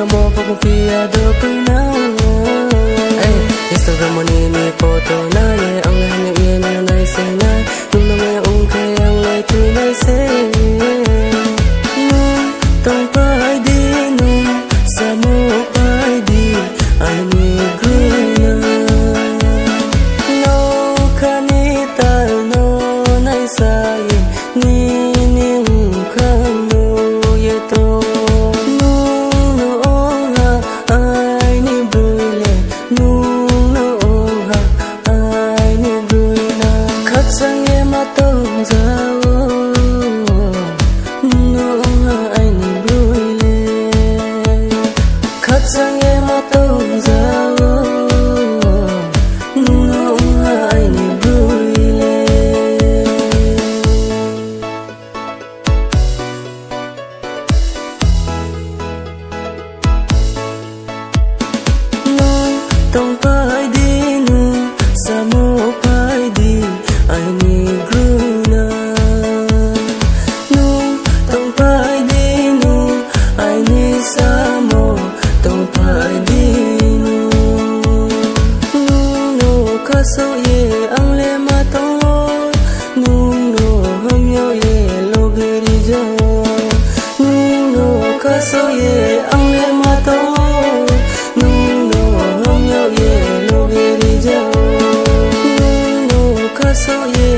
mo fa ko fia do pina ay Instagram mo ni photo na ye ang hanya ye na nai se na nung na me ung kay ang lai tu nai se nu tong pai di nu sa mo pai di ai ni gruna no kanita no nai sa ye ni tong pai di nu sa mo pai di ai ni gruna nu tong pai di nu ai ni sa mo tong pai di nu no ka so ye ang le ma tong lo nu no ham yo ye lo ge ri jo no ka so ye ang le ma tong lo so yeah